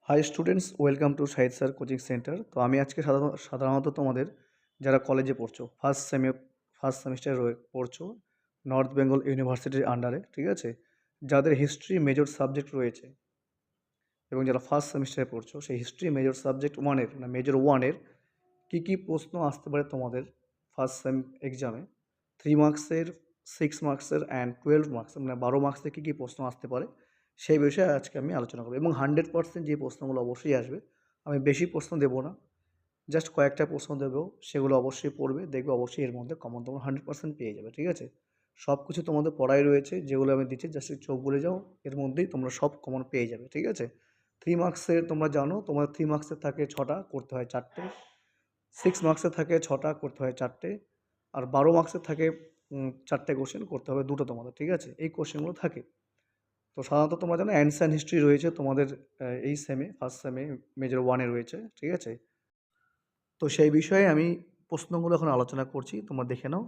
High students, welcome to Sahid sir coaching centre. তো আমি আজকে সাধারণত তোমাদের যারা কলেজে পড়ছো, ফার্স্ট সেমিস্টারে পড়ছো, নর্থ বেঙ্গল ইউনিভার্সিটির আন্ডারে, ঠিক আছে, যাদের হিস্ট্রি মেজর সাবজেক্ট রয়েছে এবং যারা ফার্স্ট সেমিস্টারে পড়ছো, সেই হিস্ট্রি মেজর সাবজেক্ট ওয়ানের মানে মেজর ওয়ানের কী কী প্রশ্ন আসতে পারে তোমাদের ফার্স্ট সেম এক্সামে, 3 মার্কসের, 6 মার্কসের অ্যান্ড 12 মার্কসের, মানে 12 মার্কসের কী কী প্রশ্ন আসতে পারে সেই বিষয়ে আজকে আমি আলোচনা করবো। এবং 100% যে প্রশ্নগুলো অবশ্যই আসবে, আমি বেশি প্রশ্ন দেবো না, জাস্ট কয়েকটা প্রশ্ন দেবো, সেগুলো অবশ্যই পড়বে, দেখবে অবশ্যই এর মধ্যে কমন তোমরা 100% পেয়ে যাবে, ঠিক আছে। সব কিছু তোমাদের পড়াই রয়েছে, যেগুলো আমি দিচ্ছি জাস্ট চোখ বুলে যাও, এর মধ্যেই তোমরা সব কমন পেয়ে যাবে, ঠিক আছে। 3 মার্কসের তোমরা জানো, তোমার 3 মার্কসের থাকে 6টা, করতে হয় 4টে। 6 মার্কসের থাকে 6টা, করতে হয় 4টে। আর 12 মার্কসের থাকে 4টে কোশ্চেন, করতে হবে 2টো তোমাদের, ঠিক আছে। এই কোশ্চেনগুলো থাকে। তো সাধারণত তোমরা জানো অ্যানসার হিস্ট্রি রয়েছে তোমাদের এই সেমে, ফার্স্ট সেমে মেজর ওয়ানে রয়েছে, ঠিক আছে। তো সেই বিষয়ে আমি প্রশ্নগুলো এখন আলোচনা করছি, তোমরা দেখে নাও,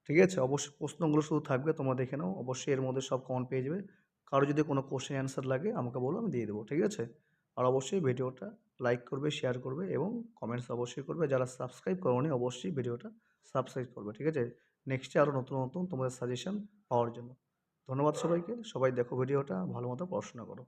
ঠিক আছে। অবশ্যই প্রশ্নগুলো শুধু থাকবে, তোমরা দেখে নাও, অবশ্যই এর মধ্যে সব কমন পেয়ে যাবে। কারো যদি কোনো কোশ্চেন অ্যান্সার লাগে আমাকে বলো, আমি দিয়ে দেবো, ঠিক আছে। আর অবশ্যই ভিডিওটা লাইক করবে, শেয়ার করবে এবং কমেন্টস অবশ্যই করবে। যারা সাবস্ক্রাইব করোনি অবশ্যই ভিডিওটা সাবস্ক্রাইব করবে, ঠিক আছে, নেক্সটে আরও নতুন নতুন তোমাদের সাজেশন পাওয়ার জন্য। ধন্যবাদ সবাইকে, সবাই দেখো ভিডিওটা, ভালো মতো পড়াশোনা করো।